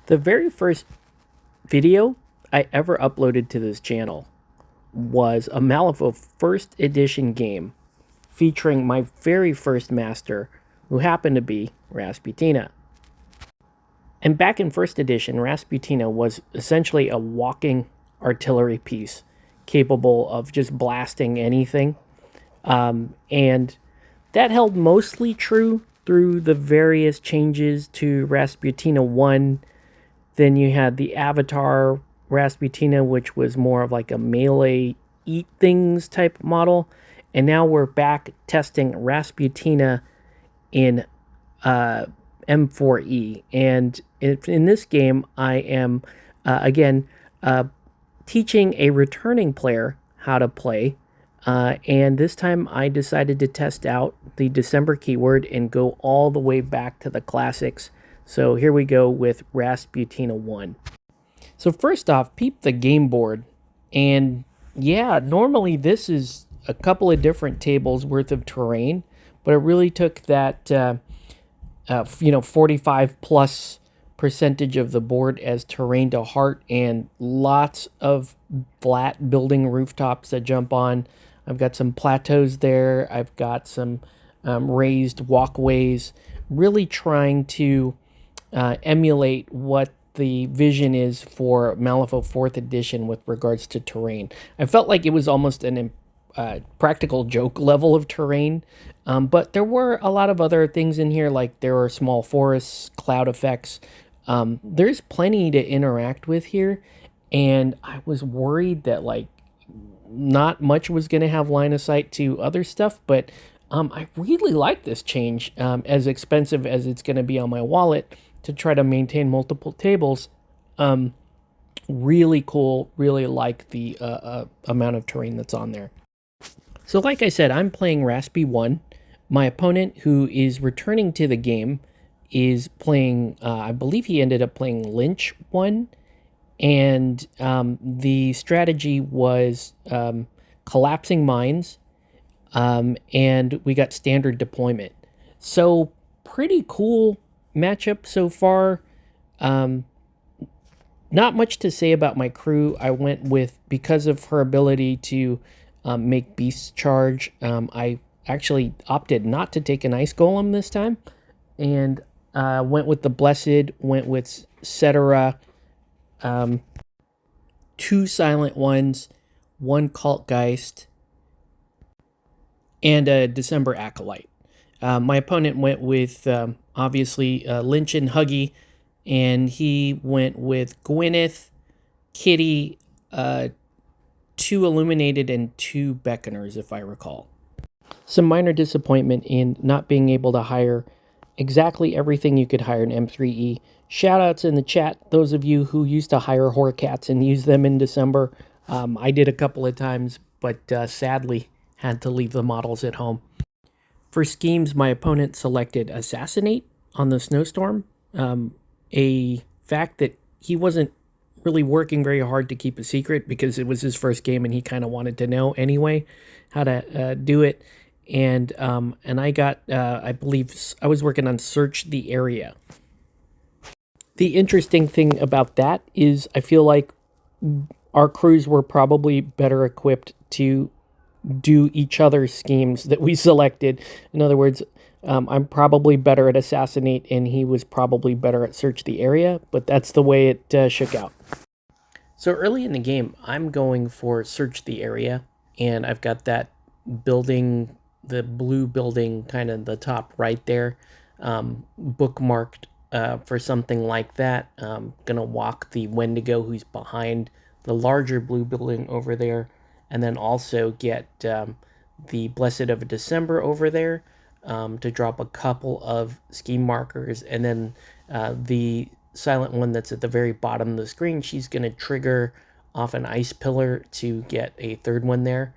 The very first video I ever uploaded to this channel was a Malifaux first edition game featuring my very first master, who happened to be Rasputina. And back in first edition, Rasputina was essentially a walking artillery piece capable of just blasting anything. And that held mostly true through the various changes to Rasputina 1. Then you had the Avatar Rasputina, which was more of like a melee eat things type model. And now we're back testing Rasputina in M4E. And in this game, I am, again, teaching a returning player how to play. And this time I decided to test out the December keyword and go all the way back to the classics. So here we go with Rasputina 1. So first off, peep the game board. And yeah, normally this is a couple of different tables worth of terrain, but it really took that 45 plus percentage of the board as terrain to heart, and lots of flat building rooftops that jump on. I've got some plateaus there. I've got some raised walkways, really trying to emulate what the vision is for Malifaux 4th edition with regards to terrain. I felt like it was almost an practical joke level of terrain, but there were a lot of other things in here, like there are small forests, cloud effects. There's plenty to interact with here, and I was worried that like not much was going to have line of sight to other stuff, but I really like this change, as expensive as it's going to be on my wallet to try to maintain multiple tables. Really cool, really like the amount of terrain that's on there. So like I said, I'm playing Raspi 1. My opponent, who is returning to the game, is playing, I believe he ended up playing Lynch 1. And the strategy was collapsing mines, and we got standard deployment. So pretty cool matchup so far. Not much to say about my crew. I went with, because of her ability to make beasts charge, I actually opted not to take an ice golem this time, and went with the blessed, went with Cetera, 2 silent ones, 1 cultgeist, and a December acolyte. My opponent went with obviously Lynch and Huggy, and he went with Gwyneth, Kitty, 2 illuminated, and 2 beckoners, if I recall. Some minor disappointment in not being able to hire exactly everything you could hire in M4E. Shoutouts in the chat, those of you who used to hire Horcats and use them in December. I did a couple of times, but sadly had to leave the models at home. For schemes, my opponent selected Assassinate on the Snowstorm, a fact that he wasn't really working very hard to keep a secret because it was his first game and he kind of wanted to know anyway how to do it. And I got, I believe, I was working on Search the Area. The interesting thing about that is I feel like our crews were probably better equipped to do each other's schemes that we selected. In other words, I'm probably better at Assassinate and he was probably better at Search the Area, but that's the way it shook out. So early in the game, I'm going for Search the Area, and I've got that building, the blue building, kind of the top right there, bookmarked for something like that. Gonna walk the Wendigo who's behind the larger blue building over there, and then also get the Blessed of December over there to drop a couple of scheme markers, and then the silent one that's at the very bottom of the screen, she's going to trigger off an ice pillar to get a 3rd one there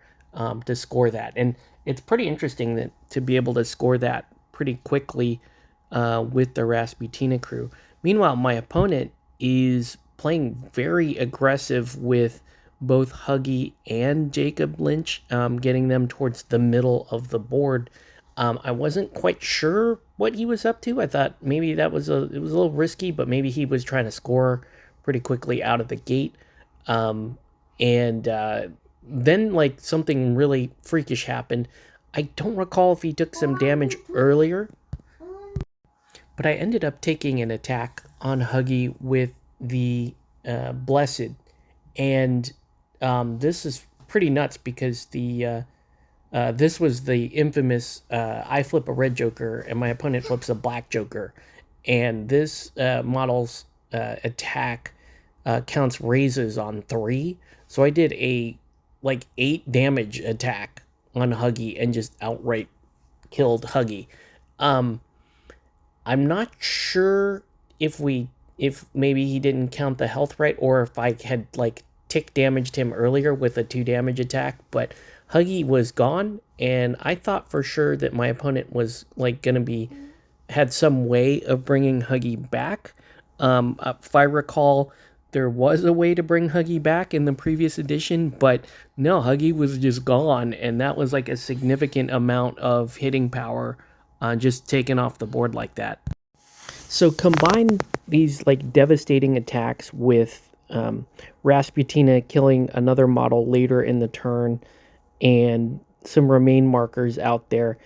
to score that. And it's pretty interesting that to be able to score that pretty quickly with the Rasputina crew. Meanwhile, my opponent is playing very aggressive with both Huggy and Jacob Lynch, getting them towards the middle of the board. I wasn't quite sure what he was up to. I thought maybe it was a little risky, but maybe he was trying to score pretty quickly out of the gate. And then like something really freakish happened. I don't recall if he took some damage earlier, but I ended up taking an attack on Huggy with the Blessed, and this is pretty nuts because this was the infamous I flip a red joker and my opponent flips a black joker, and this model's attack counts raises on 3, so I did a like 8 damage attack on Huggy and just outright killed Huggy. I'm not sure if maybe he didn't count the health right, or if I had like tick damaged him earlier with a 2 damage attack, but Huggy was gone, and I thought for sure that my opponent was like had some way of bringing Huggy back. If I recall, there was a way to bring Huggy back in the previous edition, but no, Huggy was just gone, and that was like a significant amount of hitting power just taken off the board like that. So combine these like devastating attacks with Rasputina killing another model later in the turn and some remain markers out there,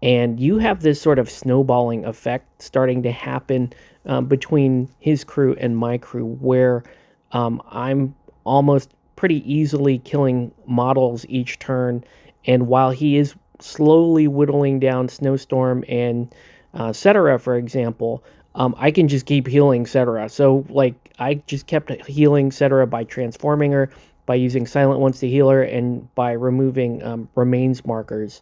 and you have this sort of snowballing effect starting to happen between his crew and my crew, where I'm almost pretty easily killing models each turn, and while he is slowly whittling down Snowstorm and Cetera, for example, I can just keep healing Cetera. So like I just kept healing Cetera by transforming her, by using Silent Ones to heal her, and by removing remains markers.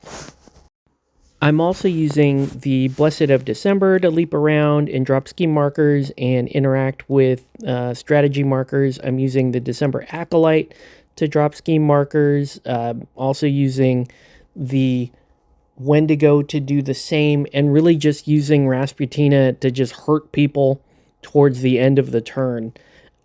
I'm also using the Blessed of December to leap around and drop scheme markers and interact with strategy markers. I'm using the December Acolyte to drop scheme markers. Also using the Wendigo to do the same, and really just using Rasputina to just hurt people towards the end of the turn.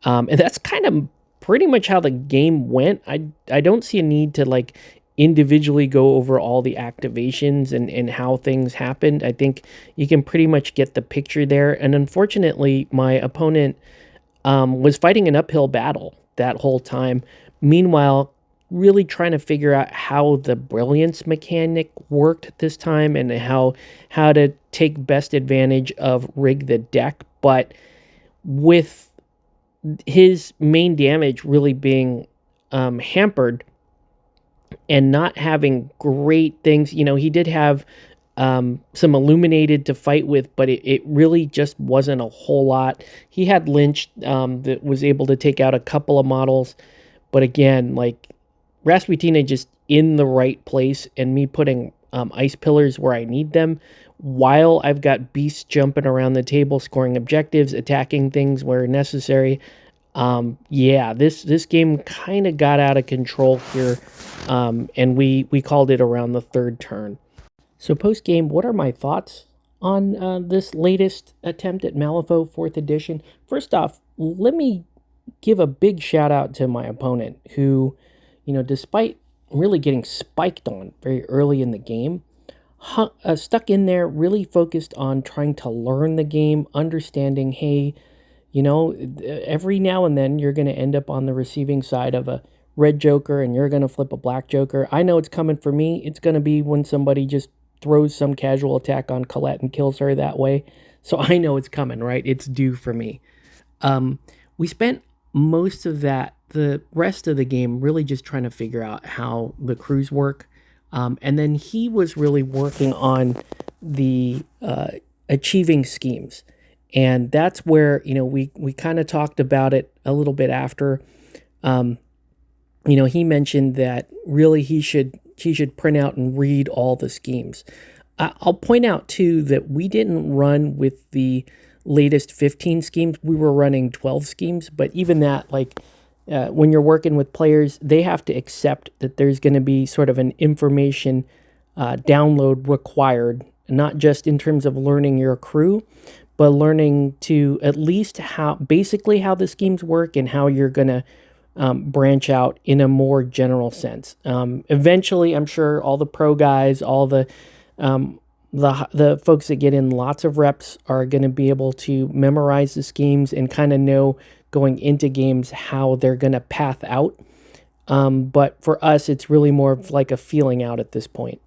And that's kind of pretty much how the game went. I don't see a need to like individually go over all the activations and how things happened. I think you can pretty much get the picture there. And unfortunately, my opponent was fighting an uphill battle that whole time. Meanwhile, really trying to figure out how the brilliance mechanic worked this time and how to take best advantage of rig the deck. But with his main damage really being hampered and not having great things, he did have some Illuminated to fight with, but it really just wasn't a whole lot. He had Lynch that was able to take out a couple of models, but again, like Rasputina just in the right place and me putting ice pillars where I need them, while I've got beasts jumping around the table, scoring objectives, attacking things where necessary. This game kind of got out of control here, and we called it around the 3rd turn. So post-game, what are my thoughts on this latest attempt at Malifaux 4th edition? First off, let me give a big shout out to my opponent who, despite really getting spiked on very early in the game, stuck in there, really focused on trying to learn the game, understanding, hey, every now and then you're going to end up on the receiving side of a red joker and you're going to flip a black joker. I know it's coming for me. It's going to be when somebody just throws some casual attack on Colette and kills her that way. So I know it's coming, right? It's due for me. We spent most of the rest of the game really just trying to figure out how the crews work. And then he was really working on the achieving schemes. And that's where, we kind of talked about it a little bit after. He mentioned that really he should print out and read all the schemes. I'll point out, too, that we didn't run with the latest 15 schemes. We were running 12 schemes. But even that, when you're working with players, they have to accept that there's going to be sort of an information download required, not just in terms of learning your crew, but learning to at least basically how the schemes work and how you're going to branch out in a more general sense. Eventually, I'm sure all the pro guys, all the the folks that get in lots of reps are going to be able to memorize the schemes and kind of know going into games how they're going to path out. But for us, it's really more of like a feeling out at this point.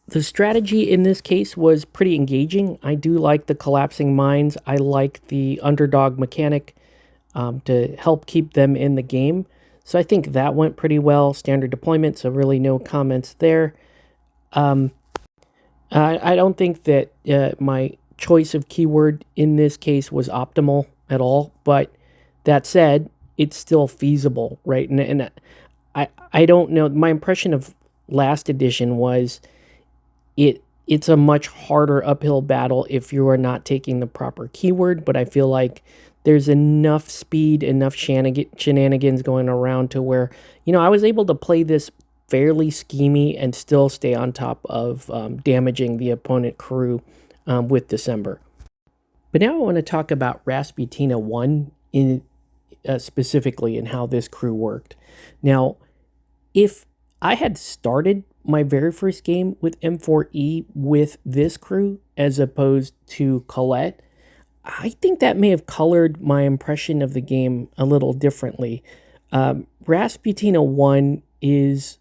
The strategy in this case was pretty engaging. I do like the collapsing mines. I like the underdog mechanic to help keep them in the game. So I think that went pretty well. Standard deployment, so really no comments there. I don't think that my choice of keyword in this case was optimal at all, but that said, it's still feasible, right? And I don't know. My impression of last edition was it's a much harder uphill battle if you are not taking the proper keyword, but I feel like there's enough speed, enough shenanigans going around to where, I was able to play this fairly schemy and still stay on top of damaging the opponent crew with December. But now I want to talk about Rasputina 1 in specifically and how this crew worked. Now, if I had started my very first game with M4E with this crew as opposed to Colette, I think that may have colored my impression of the game a little differently. Rasputina 1 is,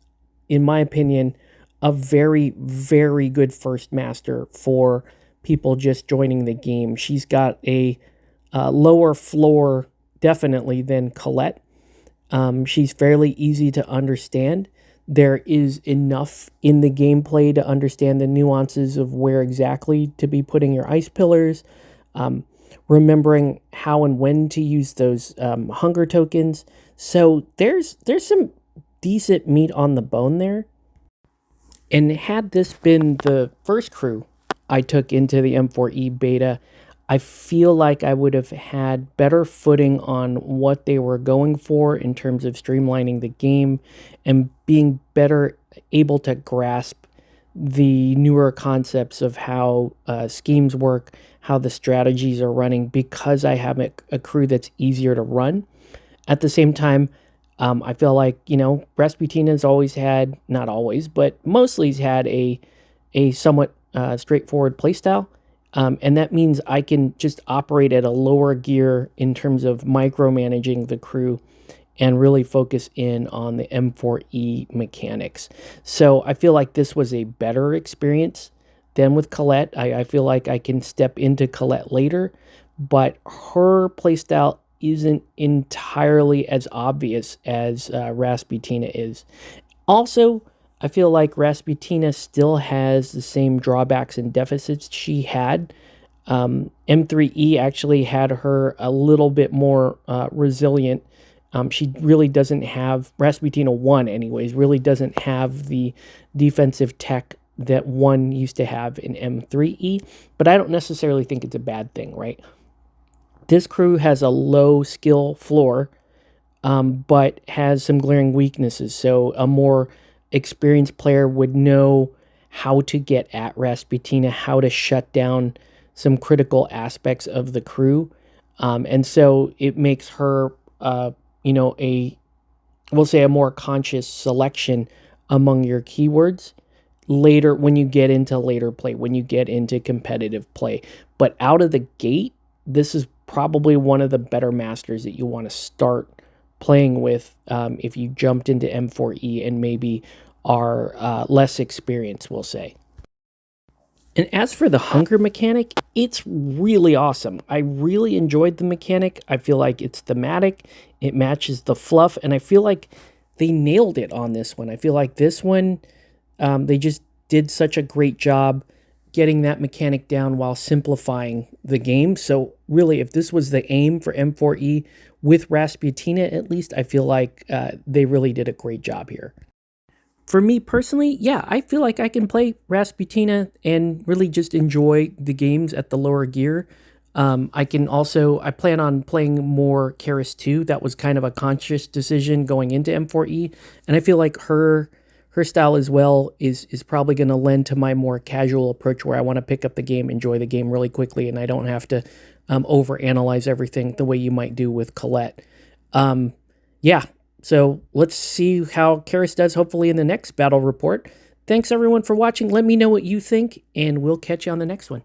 in my opinion, a very, very good first master for people just joining the game. She's got a lower floor, definitely, than Colette. She's fairly easy to understand. There is enough in the gameplay to understand the nuances of where exactly to be putting your ice pillars, remembering how and when to use those hunger tokens. So there's some decent meat on the bone there. And had this been the first crew I took into the M4E beta, I feel like I would have had better footing on what they were going for in terms of streamlining the game and being better able to grasp the newer concepts of how schemes work, how the strategies are running, because I have a crew that's easier to run. At the same time, I feel like, Rasputina's always had, not always, but mostly has had a somewhat straightforward playstyle. And that means I can just operate at a lower gear in terms of micromanaging the crew and really focus in on the M4E mechanics. So I feel like this was a better experience than with Colette. I feel like I can step into Colette later, but her playstyle isn't entirely as obvious as Rasputina is. Also, I feel like Rasputina still has the same drawbacks and deficits she had. M3E actually had her a little bit more resilient. She really doesn't have, Rasputina 1 anyways, really doesn't have the defensive tech that 1 used to have in M3E, but I don't necessarily think it's a bad thing, right? This crew has a low skill floor, but has some glaring weaknesses, so a more experienced player would know how to get at Rasputina, how to shut down some critical aspects of the crew. And so it makes her, we'll say a more conscious selection among your keywords later when you get into later play, when you get into competitive play. But out of the gate, this is probably one of the better masters that you want to start playing with if you jumped into M4E and maybe are less experienced, we'll say. And as for the hunger mechanic, it's really awesome. I really enjoyed the mechanic. I feel like it's thematic, it matches the fluff, and I feel like they nailed it on this one. I feel like this one, they just did such a great job getting that mechanic down while simplifying the game. So really, if this was the aim for M4E with Rasputina, at least, I feel like they really did a great job here. For me personally, yeah, I feel like I can play Rasputina and really just enjoy the games at the lower gear. I plan on playing more Karis 2. That was kind of a conscious decision going into M4E. And I feel like her style as well is probably going to lend to my more casual approach where I want to pick up the game, enjoy the game really quickly, and I don't have to overanalyze everything the way you might do with Colette. Yeah, so let's see how Karis does hopefully in the next battle report. Thanks everyone for watching. Let me know what you think, and we'll catch you on the next one.